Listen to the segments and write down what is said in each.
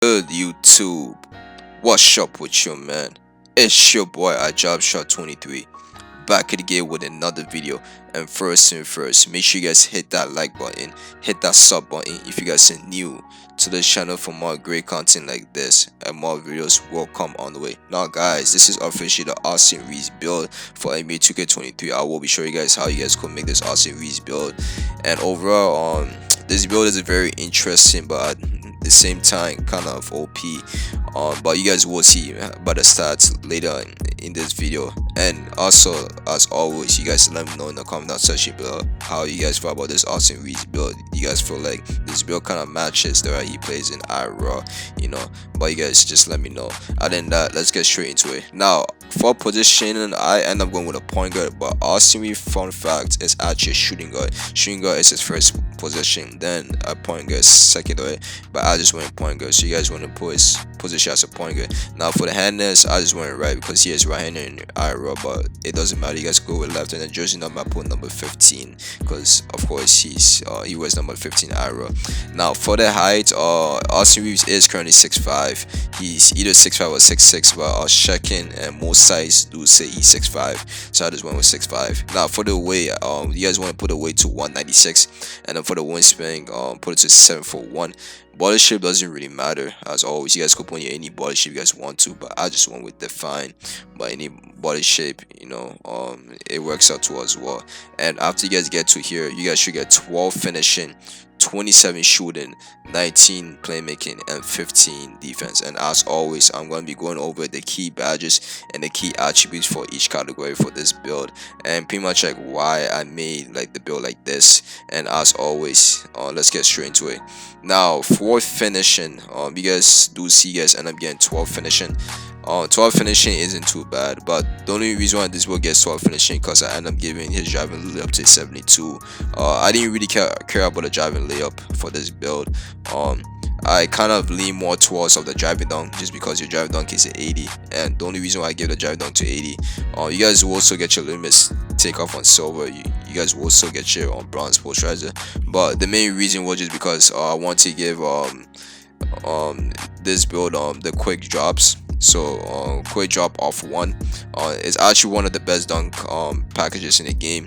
Good YouTube, what's up with you, man? It's your boy iJobShot23 back again with another video. And first thing first, make sure you guys hit that like button, hit that sub button if you guys are new to the channel for more great content like this, and more videos will come on the way. Now guys, this is officially the awesome Reaves build for NBA 2K23. I will be showing you guys how you guys could make this awesome Reaves build. And overall, this build is very interesting, but at the same time kind of OP. But you guys will see by the stats later in this video. And also, as always, you guys let me know in the comment section below how you guys feel about this awesome Reaves build. You guys feel like this build kind of matches the way he plays in IRA, you know. But you guys just let me know. Other than that, let's get straight into it. Now, for positioning, I end up going with a point guard, but awesome Reaves, fun fact, is actually a shooting guard. Shooting guard is his first position, then a point guard secondary, but I just went point guard, so you guys want to put his position as a point guard. Now for the handers, I just went right because he is right-handed in IRA, but it doesn't matter, you guys go with left. And then jersey number, I put number 15 because of course he wears number 15 IRA. Now for the height, Austin Reaves is currently 6'5". He's either 6'5 or 6'6", but I was checking and most sites do say he's 6'5", so I just went with 6'5". Now for the weight, you guys want to put the weight to 196, and then for the wingspan, put it to 7'1". Body shape doesn't really matter, as always. You guys could put any body shape you guys want to, but I just went with define. But any body shape, you know, it works out too as well. And after you guys get to here, you guys should get 12 finishing, 27 shooting, 19 playmaking, and 15 defense. And as always, I'm going to be going over the key badges and the key attributes for each category for this build, and pretty much like why I made like the build like this. And as always, let's get straight into it. Now for finishing, you guys do see you guys end up getting 12 finishing. 12 finishing isn't too bad, but the only reason why this will get 12 finishing because I end up giving his driving layup to 72. I didn't really care about the driving layup for this build. I kind of lean more towards of the driving dunk just because your driving dunk is at 80, and the only reason why I give the driving dunk to 80, you guys will also get your limits take off on silver. You guys will also get your on bronze posterizer, but the main reason was just because I want to give this build the quick drops. So quick drop off 1 is actually one of the best dunk packages in the game.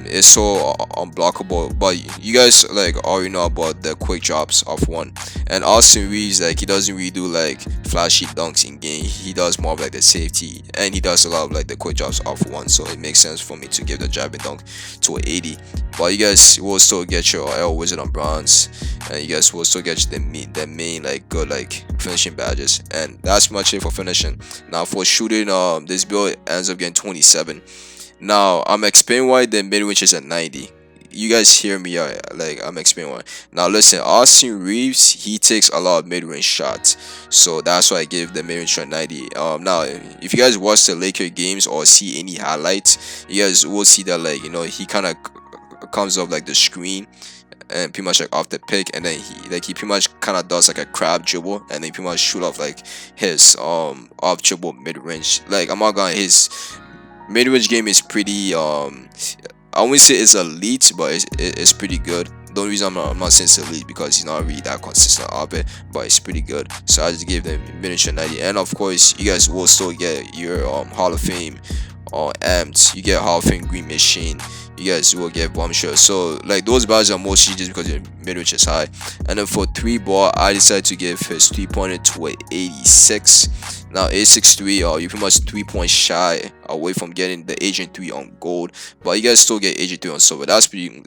It's so unblockable, but you guys like already know about the quick drops off 1. And Austin Reaves, like, he doesn't really do like flashy dunks in game. He does more of like the safety, and he does a lot of like the quick drops off 1, so it makes sense for me to give the driving dunk to 80. But you guys will still get your L Wizard on bronze, and you guys will still get the main like good like finishing badges. And that's much it for finishing. Now for shooting, this build ends up getting 27. Now I'm explaining why the mid-range is at 90. You guys hear me out, like I'm explaining why. Now listen, Austin Reaves, he takes a lot of mid-range shots, so that's why I gave the mid-range at 90. Now if you guys watch the Laker games or see any highlights, you guys will see that, like, you know, he kind of comes off like the screen and pretty much like off the pick, and then he pretty much kind of does like a crab dribble, and then pretty much shoot off like his off dribble mid-range. Like, I'm not gonna, his mid-range game is pretty I won't say it's elite, but it's pretty good. The only reason I'm not saying it's elite because he's not really that consistent of it, but it's pretty good. So I just gave them mid-range 90. And of course, you guys will still get your Hall of Fame amped. You get Hall of Fame green machine. You guys will get bomb shot. So like those badges are mostly just because your mid-range is high. And then for 3-ball, I decided to give his 3-pointer to an 86. Now 86.3, you're pretty much 3 points shy away from getting the Agent 3 on gold, but you guys still get Agent 3 on silver. That's pretty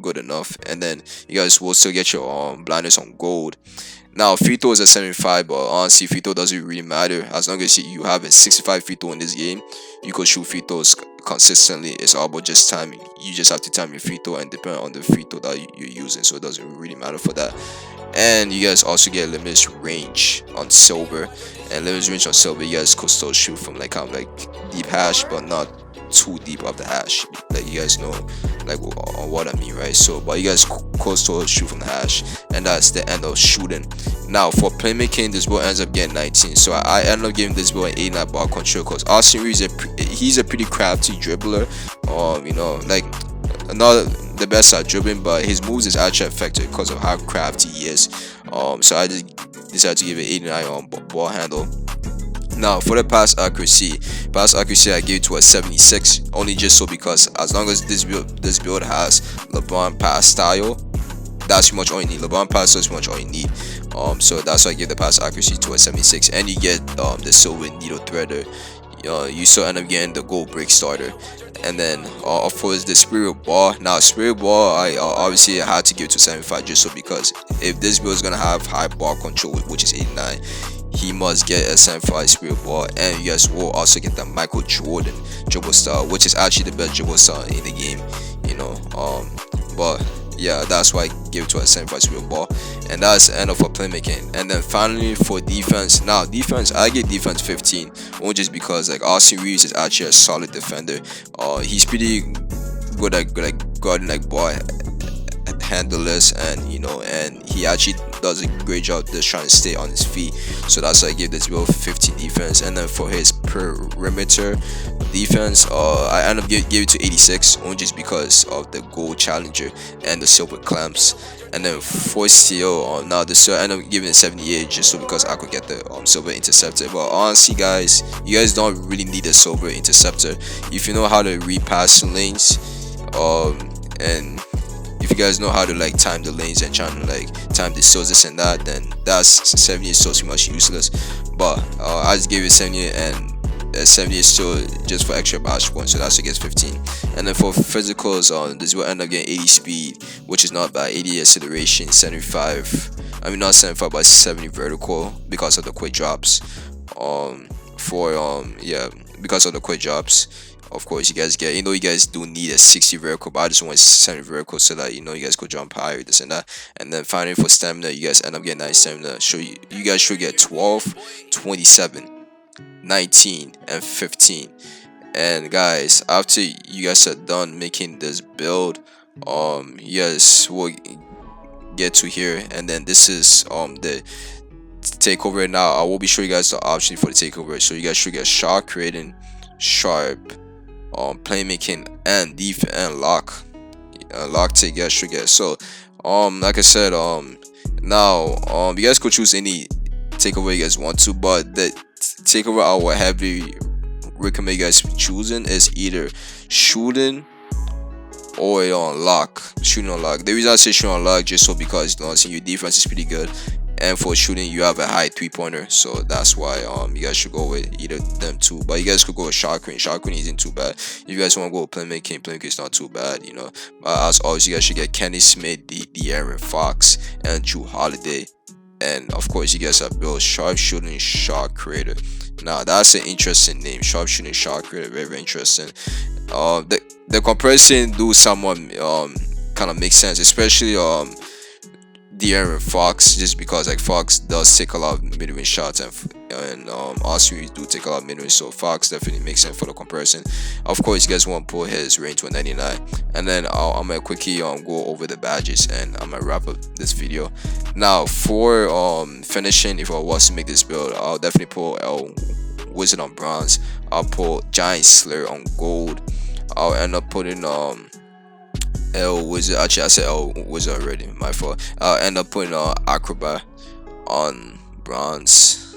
good enough. And then you guys will still get your blindness on gold. Now free throw is a 75, but honestly free throw doesn't really matter. As long as you have a 65 free throw in this game, you could shoot free throws consistently. It's all about just timing. You just have to time your free throw and depend on the free throw that you're using, so it doesn't really matter for that. And you guys also get limitless range on silver, and limitless range on silver, you guys could still shoot from like kind of like deep hash, but not too deep of the hash. Like, you guys know like what I mean, right? So but you guys could still shoot from the hash, and that's the end of shooting. Now for playmaking, this build ends up getting 19, so I ended up giving this build an 89 ball control because Austin Reaves he's a pretty crafty dribbler. You know, like not the best at dribbling, but his moves is actually effective because of how crafty he is. So I just decided to give it 89 on ball handle. Now for the pass accuracy I gave it to a 76, only just so because as long as this build has LeBron pass style, that's pretty much all you need. LeBron pass style is pretty much all you need. So that's why I give the pass accuracy to a 76, and you get the silver needle threader. You still end up getting the gold break starter, and then of course the spirit ball. Now spirit ball, I obviously had to give it to 75 just so because if this build is gonna have high ball control, which is 89, he must get a 75 spirit ball, and you guys will also get the Michael Jordan dribble style, which is actually the best dribble style in the game, but yeah, that's why I give it to a 75 spirit ball. And that's the end of our playmaking. And then finally for defense, now defense, I give defense 15, only just because like Austin Reaves is actually a solid defender. He's pretty good at guarding like ball handlers, and and he actually does a great job just trying to stay on his feet. So that's why I give this build 15 defense. And then for his perimeter defense, I end up giving it to 86, only just because of the gold challenger and the silver clamps. And then for steal, now the steal I end up giving it 78 just so because I could get the silver interceptor. But honestly guys, you guys don't really need a silver interceptor if you know how to repass lanes, and if you guys know how to like time the lanes and trying to like time the steals, this and that, then that's 70 is so much useless. But I just gave it 70, and 70 is still just for extra bash points, so that's against 15. And then for physicals, this will end up getting 80 speed, which is not bad, 80 acceleration, 75, I mean not 75 but 70 vertical because of the quick drops. Yeah, because of the quick drops. Of course you guys get, you guys do need a 60 vertical, but I just want 70 vertical so that you guys could jump higher, this and that. And then finally for stamina, you guys end up getting 9 stamina. So you guys should get 12, 27, 19 and 15. And guys, after you guys are done making this build, you guys will get to here, and then this is the takeover. Now I will be showing you guys the option for the takeover. So you guys should get shot creating, sharp, playmaking, and defense, and lock take. You guys should get. So like I said, now you guys could choose any takeover you guys want to, but the takeover I would heavily recommend you guys choosing is either shooting or on lock. Shooting on lock. The reason I say shooting on lock just so because your defense is pretty good, and for shooting you have a high 3-pointer, so that's why you guys should go with either them two. But you guys could go with shot creating isn't too bad. If you guys want to go with playmaking is not too bad, but as always you guys should get Kenny Smith, De'Aaron Fox, and Drew Holiday. And of course you guys have built sharpshooting shot creator. Now that's an interesting name, sharpshooting shot creator, very, very interesting. The comparison do somewhat kind of makes sense, especially De'Aaron Fox, just because like Fox does take a lot of mid-range shots, and Austin do take a lot of mid-range, so Fox definitely makes sense for the comparison. Of course you guys want to pull his range to 99. And then I'm gonna quickly go over the badges, and I'm gonna wrap up this video. Now for finishing, if I was to make this build, I'll definitely pull Wizard on bronze, I'll pull Giant Slayer on gold, I'll end up putting Wizard, actually I said Wizard already, my fault. I'll end up putting Acrobat on bronze.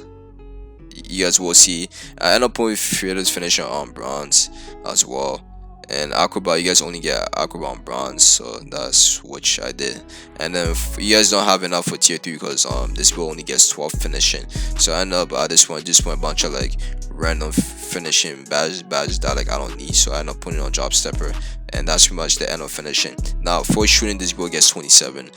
You guys will see I end up putting Fearless Finisher on bronze as well. And Acrobat, you guys only get Acrobat on bronze, so that's which I did. And then you guys don't have enough for tier 3 because this build only gets 12 finishing, so I end up at this point just put a bunch of like random finishing badges that like I don't need, so I end up putting on Drop Stepper, and that's pretty much the end of finishing. Now for shooting, this build gets 27,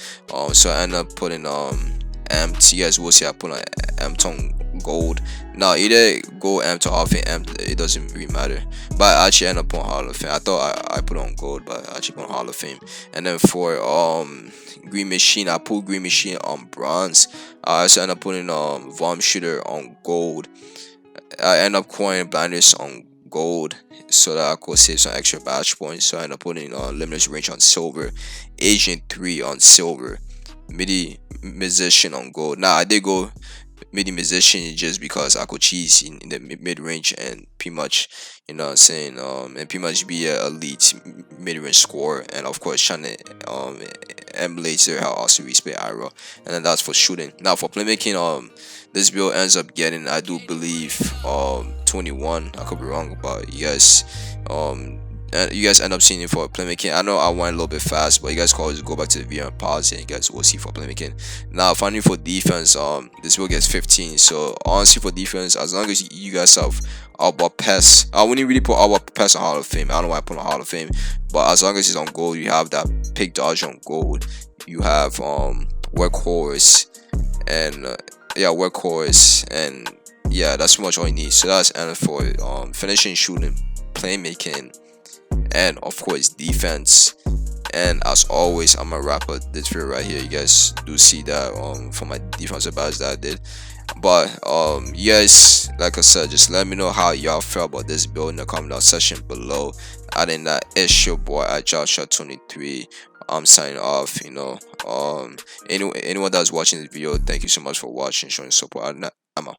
so I end up putting M. You guys will see I put on M-Tone gold. Now either go M to Hall of Fame, it doesn't really matter, but I actually end up on Hall of Fame. I thought I put on gold, but I actually put on Hall of Fame. And then for Green Machine, I put Green Machine on bronze. I also end up putting Vom Shooter on gold. I end up coining Blinders on gold so that I could save some extra badge points, so I end up putting Limitless Range on silver, Agent 3 on silver, MIDI Musician on gold. Now I did go midi musician just because I could cheese in the mid range and pretty much, you know what I'm saying, and pretty much be a elite mid range scorer, and of course trying to emulate their how also respect Ira, and then that's for shooting. Now for playmaking, this build ends up getting, I do believe, 21. I could be wrong, but yes, and you guys end up seeing it for playmaking. I know I went a little bit fast, but you guys can always go back to the video and pause, and you guys will see for playmaking. Now finally for defense, this will get 15. So honestly for defense, as long as you guys have Alba Pass, I wouldn't really put Alba Pass on Hall of Fame. I don't know why I put on Hall of Fame, but as long as he's on gold, you have that pick dodge on gold. You have workhorse, and yeah, workhorse, and yeah, that's pretty much all you need. So that's and for finishing, shooting, playmaking, and of course defense. And as always, I'm gonna wrap up this video right here. You guys do see that for my defensive badge that I did. But yes, like I said, just let me know how y'all feel about this build in the comment down section below. Other than that, it's your boy at Joshua23. I'm signing off. You know, anyone that's watching this video, thank you so much for watching, showing support. I'm out.